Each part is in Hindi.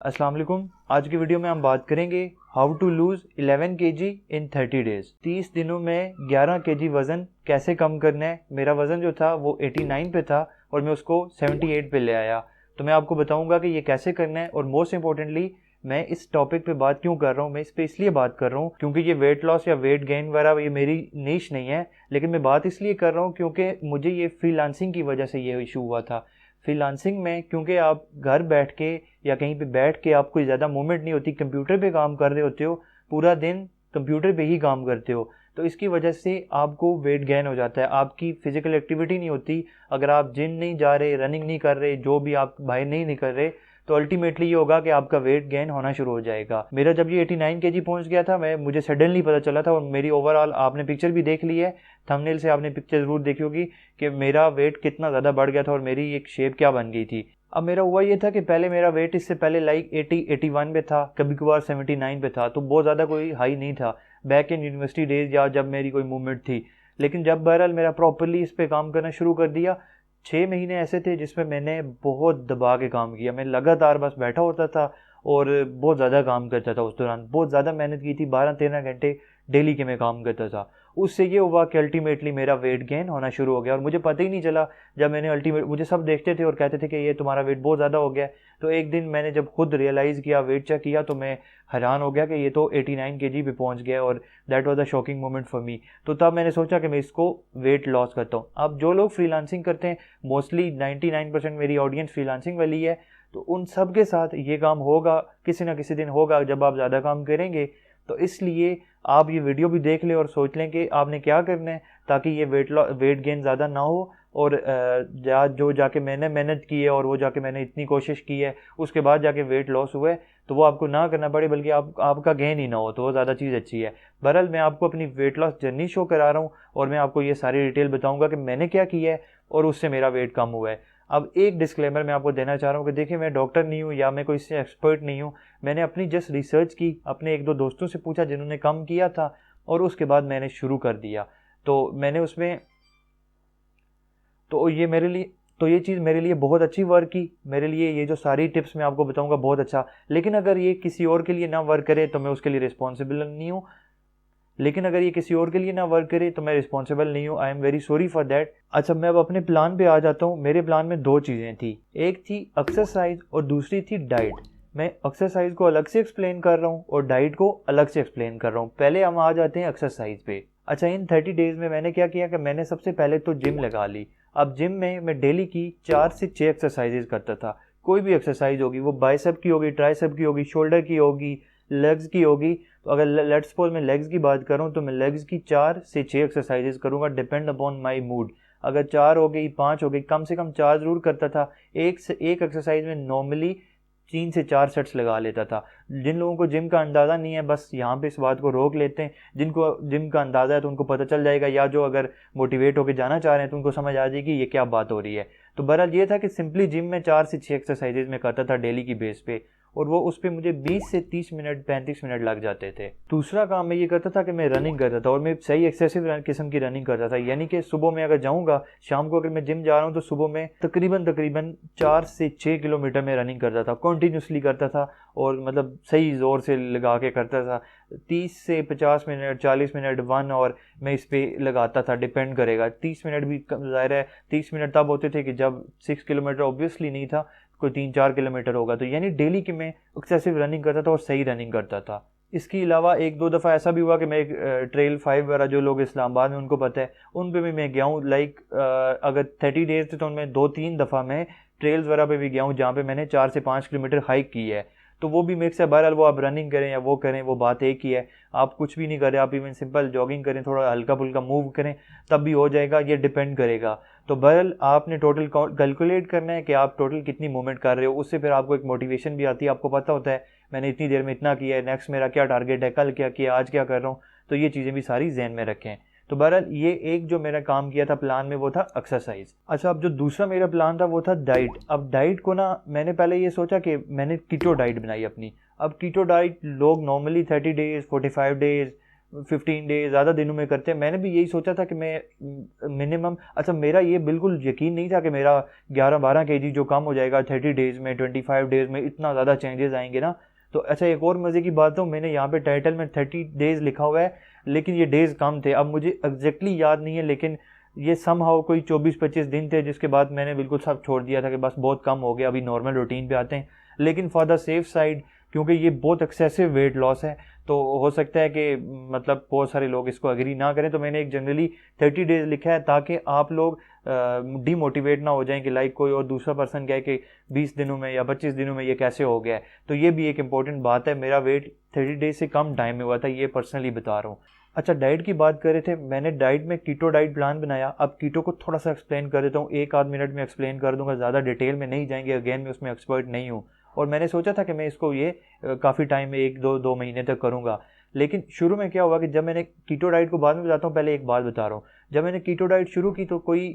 अस्सलाम वालेकुम। आज की वीडियो में हम बात करेंगे how to lose 11 kg in 30 days. 30 दिनों में 11 kg वज़न कैसे कम करना है। मेरा वज़न जो था वो 89 पे था और मैं उसको 78 पे ले आया। तो मैं आपको बताऊंगा कि ये कैसे करना है और मोस्ट इंपॉर्टेंटली मैं इस टॉपिक पे बात क्यों कर रहा हूँ। मैं इस पे इसलिए बात कर रहा हूँ क्योंकि ये वेट लॉस या वेट गेन वगैरह ये मेरी नीश नहीं है, लेकिन मैं बात इसलिए कर रहा हूँ क्योंकि मुझे ये फ्रीलांसिंग की वजह से ये इशू हुआ था। फ्रीलांसिंग में क्योंकि आप घर बैठ के या कहीं पे बैठ के आपको ज़्यादा मूवमेंट नहीं होती, कंप्यूटर पे काम कर रहे होते हो, पूरा दिन कंप्यूटर पे ही काम करते हो, तो इसकी वजह से आपको वेट गेन हो जाता है। आपकी फिजिकल एक्टिविटी नहीं होती। अगर आप जिम नहीं जा रहे, रनिंग नहीं कर रहे, जो भी आप बाहर नहीं निकल रहे, तो अल्टीमेटली ये होगा कि आपका वेट गेन होना शुरू हो जाएगा। मेरा जब ये 89 kg पहुंच गया था, मुझे सडनली पता चला था और मेरी ओवरऑल आपने पिक्चर भी देख ली है, थंबनेल से आपने पिक्चर ज़रूर देखी होगी कि मेरा वेट कितना ज़्यादा बढ़ गया था और मेरी एक शेप क्या बन गई थी। अब मेरा हुआ ये था कि पहले मेरा वेट इससे पहले लाइक 80-81 पे था, कभी कभार 79 पे था, तो बहुत ज़्यादा कोई हाई नहीं था बैक इन यूनिवर्सिटी डेज या जब मेरी कोई मूवमेंट थी। लेकिन जब बहरहाल मेरा प्रॉपरली इस पर काम करना शुरू कर दिया, 6 महीने ऐसे थे जिसमें मैंने बहुत दबा के काम किया। मैं लगातार बस बैठा होता था और बहुत ज़्यादा काम करता था। उस दौरान बहुत ज़्यादा मेहनत की थी, 12-13 घंटे डेली के मैं काम करता था। उससे ये हुआ कि अल्टीमेटली मेरा वेट गेन होना शुरू हो गया और मुझे पता ही नहीं चला। जब मैंने मुझे सब देखते थे और कहते थे कि ये तुम्हारा वेट बहुत ज़्यादा हो गया है। तो एक दिन मैंने जब खुद रियलाइज़ किया, वेट चेक किया, तो मैं हैरान हो गया कि ये तो 89 kg पे पहुंच गया और that was a shocking moment for me. तो तब मैंने सोचा कि मैं इसको वेट लॉस करता हूँ। अब जो लोग फ्रीलांसिंग करते हैं, मोस्टली 99% मेरी ऑडियंस फ्रीलांसिंग वाली है, तो उन सब के साथ ये काम होगा, किसी ना किसी दिन होगा जब आप ज़्यादा काम करेंगे। तो इसलिए आप ये वीडियो भी देख लें और सोच लें कि आपने क्या करना है ताकि ये वेट गेन ज़्यादा ना हो। और जो जाके मैंने मेहनत की है और वो जाके मैंने इतनी कोशिश की है, उसके बाद जाके वेट लॉस हुआ है, तो वो आपको ना करना पड़े, बल्कि आपका गेन ही ना हो, तो वो ज़्यादा चीज़ अच्छी है। बहरहाल मैं आपको अपनी वेट लॉस जर्नी शो करा रहा हूँ और मैं आपको ये सारी डिटेल बताऊँगा कि मैंने क्या किया है और उससे मेरा वेट कम हुआ है। अब एक डिस्क्लेमर मैं आपको देना चाह रहा हूँ कि देखिए, मैं डॉक्टर नहीं हूँ या मैं कोई इससे एक्सपर्ट नहीं हूँ। मैंने अपनी जस्ट रिसर्च की, अपने एक दो दोस्तों से पूछा जिन्होंने कम किया था, और उसके बाद मैंने शुरू कर दिया। तो मैंने उसमें तो ये मेरे लिए तो ये चीज़ मेरे लिए बहुत अच्छी वर्क की। मेरे लिए ये जो सारी टिप्स मैं आपको बताऊंगा बहुत अच्छा। लेकिन अगर ये किसी और के लिए ना वर्क करे तो मैं उसके लिए रिस्पॉन्सिबल नहीं हूँ। लेकिन अगर ये किसी और के लिए ना वर्क करे तो मैं रिस्पॉन्सिबल नहीं हूँ। I am very sorry for that. अच्छा, मैं अब अपने प्लान पे आ जाता हूँ। मेरे प्लान में दो चीज़ें थी, एक थी एक्सरसाइज और दूसरी थी डाइट। मैं एक्सरसाइज को अलग से एक्सप्लेन कर रहा हूँ और डाइट को अलग से एक्सप्लेन कर रहा हूँ। पहले हम आ जाते हैं एक्सरसाइज पे। अच्छा, इन 30 डेज में मैंने क्या किया कि मैंने सबसे पहले तो जिम लगा ली। अब जिम में मैं डेली की 4 से 6 एक्सरसाइजेज करता था। कोई भी एक्सरसाइज होगी, वो बाइसेप की होगी, ट्राइसेप की होगी, शोल्डर की होगी, लेग्स की होगी। तो अगर लेट्स सपोज मैं लेग्स की बात करूं तो मैं लेग्स की 4 से 6 एक्सरसाइजेस करूंगा, डिपेंड अपॉन माय मूड। अगर 4 हो गई, 5 हो गई, कम से कम 4 जरूर करता था। एक एक्सरसाइज में नॉर्मली 3 से 4 सेट्स लगा लेता था। जिन लोगों को जिम का अंदाज़ा नहीं है, बस यहाँ पे इस बात को रोक लेते हैं। जिनको जिम का अंदाज़ा है तो उनको पता चल जाएगा, या जो अगर मोटिवेट होकर जाना चाह रहे हैं तो उनको समझ आ जाएगी ये क्या बात हो रही है। तो बहरहाल ये था कि सिंपली जिम में 4 से 6 एक्सरसाइजेज में करता था डेली की बेस पे, और वो उस पर मुझे 20 से 30 मिनट 35 मिनट लग जाते थे। दूसरा काम मैं ये करता था कि मैं रनिंग करता था, और मैं सही एक्सेसिव किस्म की रनिंग करता था। यानी कि सुबह में अगर जाऊँगा, शाम को अगर मैं जिम जा रहा हूँ, तो सुबह में तकरीबन 4 से 6 किलोमीटर में रनिंग करता था, कंटिन्यूसली करता था, और मतलब सही ज़ोर से लगा के करता था। 30 से 50 मिनट, 40 मिनट, 1 आवर मैं इस पर लगाता था, डिपेंड करेगा। 30 मिनट भी ज़ाहिर है, 30 मिनट तब होते थे कि जब 6 किलोमीटर ऑब्वियसली नहीं था, कोई 3-4 किलोमीटर होगा। तो यानी डेली की मैं एक्सेसिव रनिंग करता था और सही रनिंग करता था। इसके अलावा एक दो दफ़ा ऐसा भी हुआ कि मैं एक ट्रेल 5 वगैरह, जो लोग इस्लामाबाद में उनको पता है, उन पे भी मैं गया हूँ। लाइक अगर 30 डेज थे तो उनमें 2-3 दफ़ा मैं ट्रेल्स वगैरह पे भी गया हूँ जहाँ पे मैंने 4 से 5 किलोमीटर हाइक की है। तो वो भी मिक्स है। बहरहाल वो आप रनिंग करें या वो करें, वो बात एक ही है। आप कुछ भी नहीं करें, आप इवन सिंपल जॉगिंग करें, थोड़ा हल्का फुल्का मूव करें, तब भी हो जाएगा। ये डिपेंड करेगा। तो बहरहाल आपने टोटल कैलकुलेट करना है कि आप टोटल कितनी मूवमेंट कर रहे हो। उससे फिर आपको एक मोटिवेशन भी आती है, आपको पता होता है मैंने इतनी देर में इतना किया है, नेक्स्ट मेरा क्या टारगेट है, कल क्या किया, आज क्या कर रहा हूँ। तो ये चीज़ें भी सारी जहन में रखें। तो बहरहाल ये एक जो मैंने काम किया था प्लान में, वो था एक्सरसाइज। अच्छा, अब जो दूसरा मेरा प्लान था वो था डाइट। अब डाइट को ना, मैंने पहले ये सोचा कि मैंने कीटो डाइट बनाई अपनी। अब कीटो डाइट लोग नॉर्मली 30 डेज, 45 डेज, 15 डेज ज़्यादा दिनों में करते हैं। मैंने भी यही सोचा था कि मैं मिनिमम, अच्छा मेरा ये बिल्कुल यकीन नहीं था कि मेरा 11-12 केजी जो कम हो जाएगा 30 डेज़ में, 25 डेज़ में इतना ज़्यादा चेंजेस आएंगे ना। तो अच्छा एक और मज़े की बात, तो मैंने यहाँ पे टाइटल में 30 डेज़ लिखा हुआ है, लेकिन ये डेज़ कम थे। अब मुझे एग्जैक्टली याद नहीं है, लेकिन ये समहाउ कोई 24-25 दिन थे, जिसके बाद मैंने बिल्कुल सब छोड़ दिया था कि बस बहुत कम हो गया, अभी नॉर्मल रूटीन पे आते हैं। लेकिन फॉर द सेफ साइड, क्योंकि ये बहुत एक्सेसिव वेट लॉस है, तो हो सकता है कि मतलब बहुत सारे लोग इसको एग्री ना करें, तो मैंने एक जनरली 30 डेज़ लिखा है ताकि आप लोग डीमोटिवेट ना हो जाएं कि लाइक कोई और दूसरा पर्सन कहे कि 20 दिनों में या 25 दिनों में ये कैसे हो गया है। तो ये भी एक इंपॉर्टेंट बात है, मेरा वेट 30 डेज से कम टाइम में हुआ था, ये पर्सनली बता रहा हूँ। अच्छा डाइट की बात कर रहे थे, मैंने डाइट में कीटो डाइट प्लान बनाया। अब कीटो को थोड़ा सा एक्सप्लेन कर देता हूँ, 1 आध मिनट में एक्सप्लेन कर दूंगा, ज़्यादा डिटेल में नहीं जाएंगे, अगेन मैं उसमें एक्सपर्ट नहीं हूँ। और मैंने सोचा था कि मैं इसको ये काफ़ी टाइम में 1-2 महीने तक करूँगा। लेकिन शुरू में क्या हुआ कि जब मैंने कीटो डाइट को बाद में बताता हूँ, पहले एक बात बता रहा हूँ। जब मैंने कीटो डाइट शुरू की तो कोई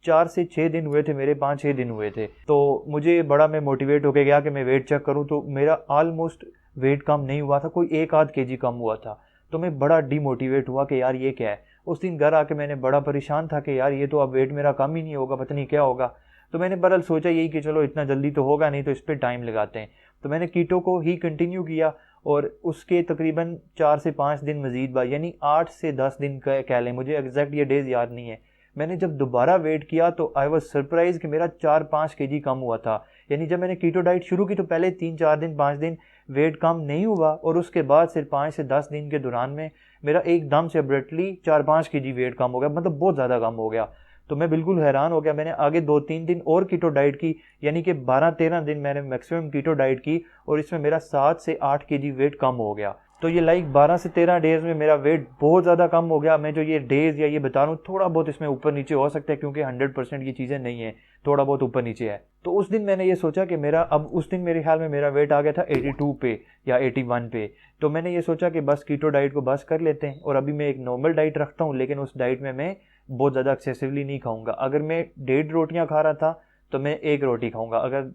4 से 6 दिन हुए थे मेरे, 5-6 दिन हुए थे। तो मुझे बड़ा मैं मोटिवेट होके गया कि मैं वेट चेक करूँ, तो मेरा ऑलमोस्ट वेट कम नहीं हुआ था, कोई 1 आध केजी कम हुआ था। तो मैं बड़ा डीमोटिवेट हुआ कि यार ये क्या है। उस दिन घर आके मैंने बड़ा परेशान था कि यार ये तो अब वेट मेरा कम ही नहीं होगा, पता नहीं क्या होगा। तो मैंने बहरहाल सोचा यही कि चलो इतना जल्दी तो होगा नहीं, तो इस पर टाइम लगाते हैं। तो मैंने कीटो को ही कंटिन्यू किया, और उसके तकरीबन 4 से 5 दिन मजीद बाद, यानी 8 से 10 दिन कह लें, मुझे एग्जैक्ट ये डेज याद नहीं है। मैंने जब दोबारा वेट किया तो आई वॉज सरप्राइज कि मेरा 4-5 केजी कम हुआ था। यानी जब मैंने कीटो डाइट शुरू की तो पहले 3-4 दिन, 5 दिन वेट कम नहीं हुआ, और उसके बाद सिर्फ 5 से 10 दिन के दौरान में मेरा एकदम से अब्रप्टली 4-5 केजी वेट कम हो गया, मतलब बहुत ज़्यादा कम हो गया। तो मैं बिल्कुल हैरान हो गया। मैंने आगे 2-3 दिन और कीटो डाइट की, यानी कि 12-13 दिन मैंने मैक्सिमम कीटो डाइट की, और इसमें मेरा 7 से 8 केजी वेट कम हो गया। तो ये लाइक 12 से 13 डेज में मेरा वेट बहुत ज़्यादा कम हो गया। मैं जो ये डेज या ये बता रहा हूँ, थोड़ा बहुत इसमें ऊपर नीचे हो सकता है, क्योंकि 100% ये चीज़ें नहीं है, थोड़ा बहुत ऊपर नीचे है। तो उस दिन मैंने ये सोचा कि मेरा, अब उस दिन मेरे ख्याल में मेरा वेट आ गया था 82 पे या 81 पे। तो मैंने ये सोचा कि बस कीटो डाइट को बस कर लेते हैं, और अभी मैं एक नॉर्मल डाइट रखता हूँ, लेकिन उस डाइट में मैं बहुत ज़्यादा एक्सेसिवली नहीं खाऊंगा। अगर मैं 1.5 रोटियाँ खा रहा था तो मैं 1 रोटी खाऊंगा, अगर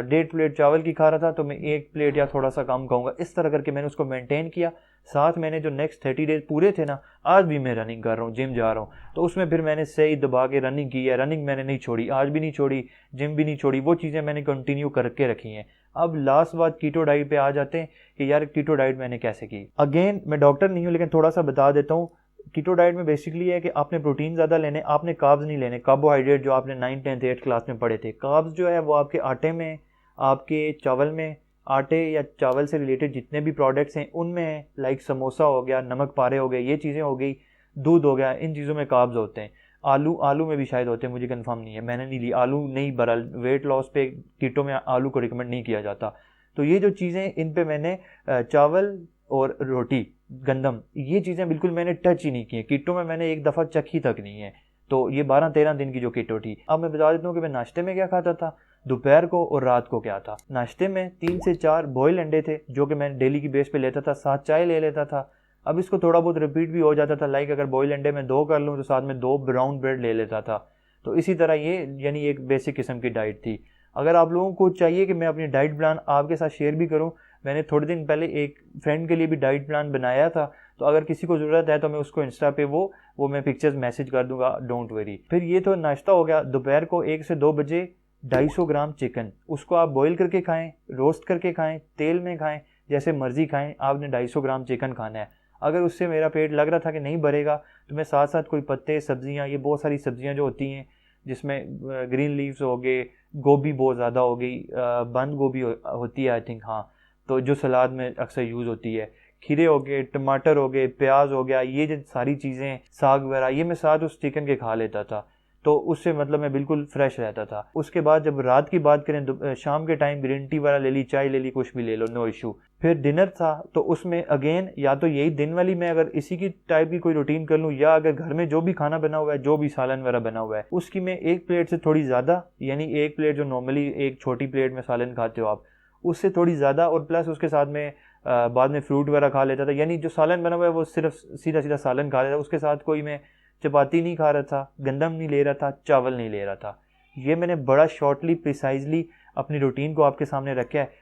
1.5 प्लेट चावल की खा रहा था तो मैं 1 प्लेट या थोड़ा सा कम खाऊंगा। इस तरह करके मैंने उसको मेंटेन किया। साथ मैंने जो नेक्स्ट 30 डेज पूरे थे ना, आज भी मैं रनिंग कर रहा हूँ, जिम जा रहा हूँ, तो उसमें फिर मैंने सही दबा के रनिंग की है। रनिंग मैंने नहीं छोड़ी, आज भी नहीं छोड़ी, जिम भी नहीं छोड़ी, वो चीज़ें मैंने कंटिन्यू करके रखी हैं। अब लास्ट बात कीटो डाइट पे आ जाते हैं कि यार कीटो डाइट मैंने कैसे की। अगेन मैं डॉक्टर नहीं हूँ, लेकिन थोड़ा सा बता देता हूँ। कीटो डाइट में बेसिकली है कि आपने प्रोटीन ज़्यादा लेने, आपने कार्ब्स नहीं लेने, कार्बोहाइड्रेट जो आपने 9th 10th 8th क्लास में पढ़े थे। कार्ब्स जो है वो आपके आटे में, आपके चावल में, आटे या चावल से रिलेटेड जितने भी प्रोडक्ट्स हैं उनमें है, लाइक समोसा हो गया, नमक पारे हो गए, ये चीज़ें हो गई, दूध हो गया, इन चीज़ों में कार्ब्स होते हैं। आलू में भी शायद होते हैं, मुझे कंफर्म नहीं है, मैंने नहीं ली आलू, नहीं भरा वेट लॉस पे कीटो में आलू को रिकमेंड नहीं किया जाता। तो ये जो चीज़ें, इन पे मैंने चावल और रोटी, गंदम, ये चीज़ें बिल्कुल मैंने टच ही नहीं की है। कीटो में मैंने एक दफ़ा चखी तक नहीं है। तो ये 12-13 दिन की जो कीटो थी। अब मैं बता देता हूँ कि मैं नाश्ते में क्या खाता था, दोपहर को और रात को क्या था। नाश्ते में 3 से 4 बॉयल अंडे थे, जो कि मैं डेली की बेस पे लेता था, साथ चाय ले लेता था। अब इसको थोड़ा बहुत रिपीट भी हो जाता था, लाइक अगर बॉयल अंडे में 2 कर लूँ तो साथ में 2 ब्राउन ब्रेड ले लेता था। तो इसी तरह ये यानी एक बेसिक किस्म की डाइट थी। अगर आप लोगों को चाहिए कि मैं अपनी डाइट प्लान आपके साथ शेयर भी करूं, मैंने थोड़े दिन पहले एक फ्रेंड के लिए भी डाइट प्लान बनाया था, तो अगर किसी को ज़रूरत है तो मैं उसको इंस्टा पे वो मैं पिक्चर्स मैसेज कर दूंगा, डोंट वरी। फिर ये तो नाश्ता हो गया। दोपहर को 1 से 2 बजे 250 ग्राम चिकन, उसको आप बॉईल करके खाएं, रोस्ट करके खाएं, तेल में खाएं, जैसे मर्जी खाएं, आपने 250 ग्राम चिकन खाना है। अगर उससे मेरा पेट लग रहा था कि नहीं भरेगा, तो मैं साथ साथ कोई पत्ते, सब्जियां, ये बहुत सारी सब्जियां जो होती हैं जिसमें ग्रीन लीव्स हो गए, गोभी बहुत ज़्यादा हो गई, बंद गोभी होती है आई थिंक, हाँ, तो जो सलाद में अक्सर यूज़ होती है, खीरे हो गए, टमाटर हो गए, प्याज हो गया, ये जो सारी चीज़ें, साग वगैरह, ये मैं साथ उस चिकन के खा लेता था। तो उससे मतलब मैं बिल्कुल फ्रेश रहता था। उसके बाद जब रात की बात करें, शाम के टाइम ग्रीन टी वगैरह ले ली, चाय ले ली, कुछ भी ले लो, नो इशू। फिर डिनर था, तो उसमें अगेन या तो यही दिन वाली मैं अगर इसी की टाइप की कोई रूटीन कर लूँ, या अगर घर में जो भी खाना बना हुआ है, जो भी सालन वगैरह बना हुआ है, उसकी मैं 1 प्लेट से थोड़ी ज़्यादा, यानी 1 प्लेट जो नॉर्मली एक छोटी प्लेट में सालन खाते हो आप, उससे थोड़ी ज़्यादा, और प्लस उसके साथ में बाद में फ्रूट वगैरह खा लेता था। यानी जो सालन बना हुआ है वो सिर्फ सीधा सीधा सालन खा लेता था, उसके साथ कोई मैं चपाती नहीं खा रहा था, गंदम नहीं ले रहा था, चावल नहीं ले रहा था। ये मैंने बड़ा शॉर्टली, प्रिसाइजली अपनी रूटीन को आपके सामने रखा है।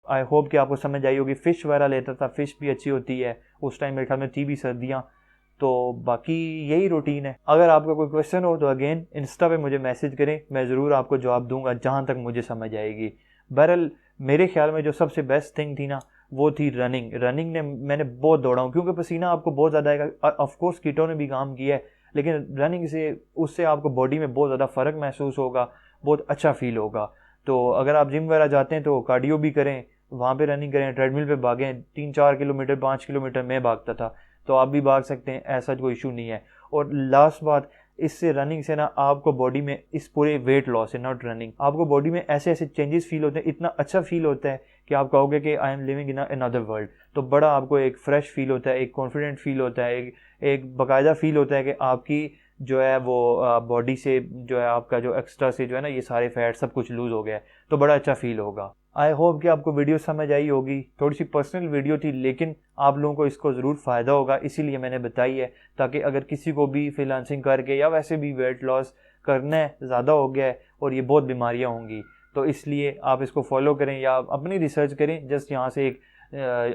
आई होप कि आपको समझ आई होगी। फ़िश वगैरह लेता था, फ़िश भी अच्छी होती है, उस टाइम मेरे ख्याल में थी भी सर्दियाँ। तो बाकी यही रूटीन है। अगर आपका कोई क्वेश्चन हो तो अगेन इंस्टा पे मुझे मैसेज करें, मैं ज़रूर आपको जवाब दूंगा जहाँ तक मुझे समझ आएगी। बहरहाल मेरे ख्याल में जो सबसे बेस्ट थिंग थी ना वो थी रनिंग। रनिंग ने मैंने बहुत दौड़ा हूँ, क्योंकि पसीना आपको बहुत ज़्यादा आएगा। ऑफकोर्स कीटो ने भी काम किया है, लेकिन रनिंग से उससे आपको बॉडी में बहुत ज़्यादा फ़र्क महसूस होगा, बहुत अच्छा फील होगा। तो अगर आप जिम वगैरह जाते हैं तो कार्डियो भी करें, वहाँ पे रनिंग करें, ट्रेडमिल पे भागें। 3-4 किलोमीटर 5 किलोमीटर मैं भागता था, तो आप भी भाग सकते हैं, ऐसा कोई इशू नहीं है। और लास्ट बात, इससे रनिंग से ना आपको बॉडी में इस पूरे वेट लॉस है, नॉट रनिंग, आपको बॉडी में ऐसे ऐसे चेंजेस फील होते हैं, इतना अच्छा फील होता है कि आप कहोगे कि I am living in another world. तो बड़ा आपको एक फ्रेश फील होता है, एक कॉन्फिडेंट फील होता है, एक बाकायदा फील होता है कि आपकी जो है वो बॉडी से जो है आपका जो एक्स्ट्रा से जो है ना ये सारे फैट सब कुछ लूज़ हो गया है, तो बड़ा अच्छा फील होगा। आई होप कि आपको वीडियो समझ आई होगी। थोड़ी सी पर्सनल वीडियो थी, लेकिन आप लोगों को इसको ज़रूर फ़ायदा होगा, इसीलिए मैंने बताई है, ताकि अगर किसी को भी फ्रीलांसिंग करके या वैसे भी वेट लॉस करना है, ज़्यादा हो गया है और ये बहुत बीमारियाँ होंगी, तो इसलिए आप इसको फॉलो करें या अपनी रिसर्च करें, जस्ट यहाँ से एक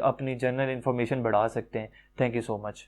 अपनी जनरल इन्फॉर्मेशन बढ़ा सकते हैं। Thank you so much.